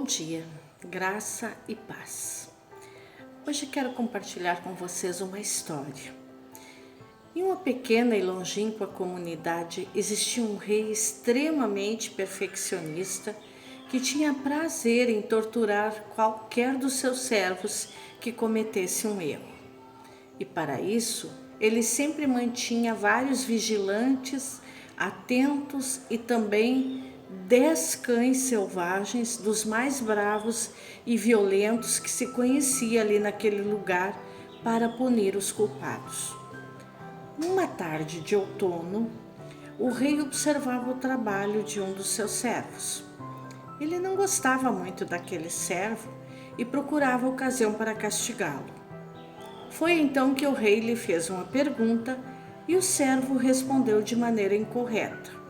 dia, graça e paz. Hoje quero compartilhar com vocês uma história. Em uma pequena e longínqua comunidade existia um rei extremamente perfeccionista que tinha prazer em torturar qualquer dos seus servos que cometesse um erro. E para isso, ele sempre mantinha vários vigilantes, atentos e também 10 cães selvagens dos mais bravos e violentos que se conhecia ali naquele lugar para punir os culpados. Numa tarde de outono, o rei observava o trabalho de um dos seus servos. Ele não gostava muito daquele servo e procurava ocasião para castigá-lo. Foi então que o rei lhe fez uma pergunta e o servo respondeu de maneira incorreta.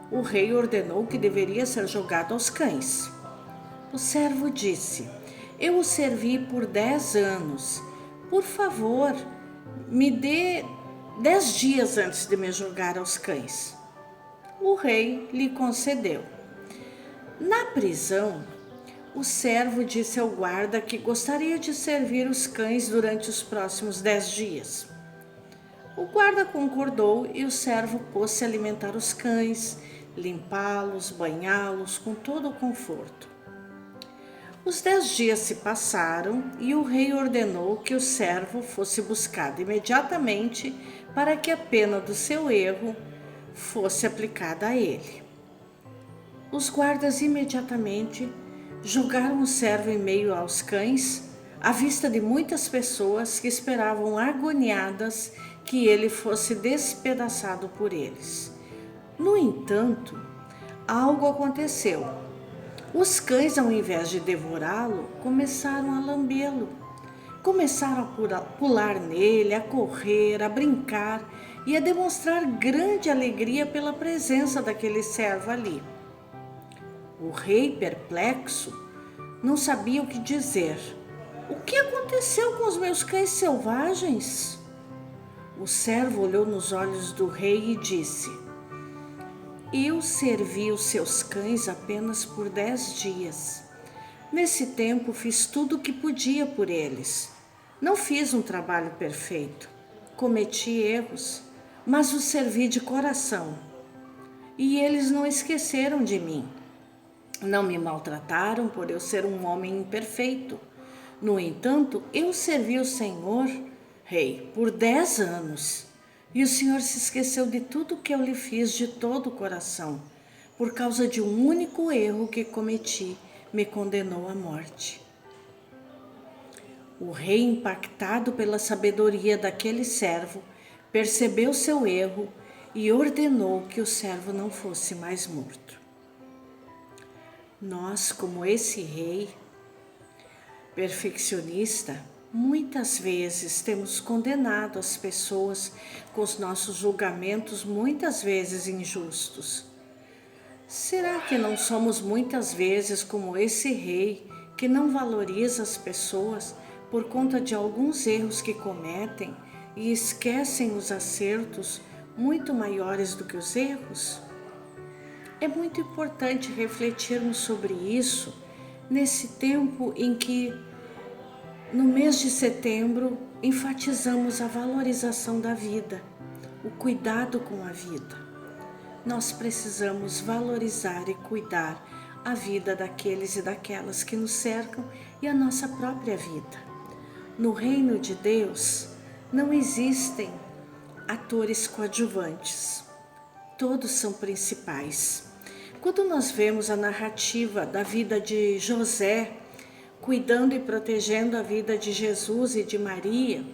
O rei ordenou que deveria ser jogado aos cães. O servo disse: "Eu o servi por 10 anos. Por favor, me dê 10 dias antes de me jogar aos cães." O rei lhe concedeu. Na prisão, o servo disse ao guarda que gostaria de servir os cães durante os próximos 10 dias. O guarda concordou e o servo pôs-se a alimentar os cães, limpá-los, banhá-los com todo o conforto. Os 10 dias se passaram e o rei ordenou que o servo fosse buscado imediatamente para que a pena do seu erro fosse aplicada a ele. Os guardas imediatamente jogaram o servo em meio aos cães, à vista de muitas pessoas que esperavam agoniadas que ele fosse despedaçado por eles. No entanto, algo aconteceu. Os cães, ao invés de devorá-lo, começaram a lambê-lo. Começaram a pular nele, a correr, a brincar e a demonstrar grande alegria pela presença daquele servo ali. O rei, perplexo, não sabia o que dizer. "O que aconteceu com os meus cães selvagens?" O servo olhou nos olhos do rei e disse: "Eu servi os seus cães apenas por 10 dias. Nesse tempo fiz tudo o que podia por eles. Não fiz um trabalho perfeito. Cometi erros, mas os servi de coração. E eles não esqueceram de mim. Não me maltrataram por eu ser um homem imperfeito. No entanto, eu servi o Senhor, rei, por 10 anos. E o Senhor se esqueceu de tudo que eu lhe fiz de todo o coração. Por causa de um único erro que cometi, me condenou à morte." O rei, impactado pela sabedoria daquele servo, percebeu seu erro e ordenou que o servo não fosse mais morto. Nós, como esse rei perfeccionista, muitas vezes temos condenado as pessoas com os nossos julgamentos muitas vezes injustos. Será que não somos muitas vezes como esse rei que não valoriza as pessoas por conta de alguns erros que cometem e esquecem os acertos muito maiores do que os erros? É muito importante refletirmos sobre isso nesse tempo em que, no mês de setembro, enfatizamos a valorização da vida, o cuidado com a vida. Nós precisamos valorizar e cuidar a vida daqueles e daquelas que nos cercam e a nossa própria vida. No reino de Deus, não existem atores coadjuvantes. Todos são principais. Quando nós vemos a narrativa da vida de José, cuidando e protegendo a vida de Jesus e de Maria,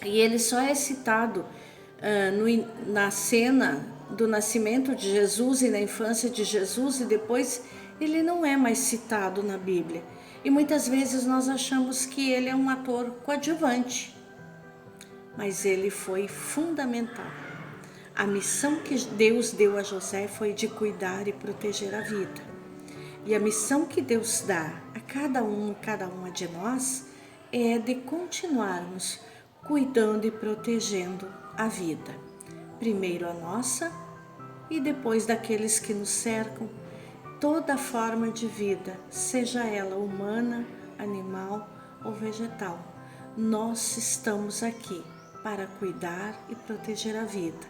e ele só é citado na cena do nascimento de Jesus e na infância de Jesus, e depois ele não é mais citado na Bíblia. E muitas vezes nós achamos que ele é um ator coadjuvante, mas ele foi fundamental. A missão que Deus deu a José foi de cuidar e proteger a vida. E a missão que Deus dá a cada uma de nós é de continuarmos cuidando e protegendo a vida. Primeiro a nossa e depois daqueles que nos cercam toda forma de vida, seja ela humana, animal ou vegetal. Nós estamos aqui para cuidar e proteger a vida,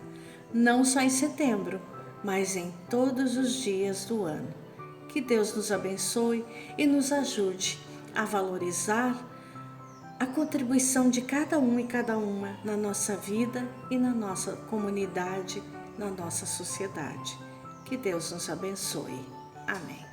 não só em setembro, mas em todos os dias do ano. Que Deus nos abençoe e nos ajude a valorizar a contribuição de cada um e cada uma na nossa vida e na nossa comunidade, na nossa sociedade. Que Deus nos abençoe. Amém.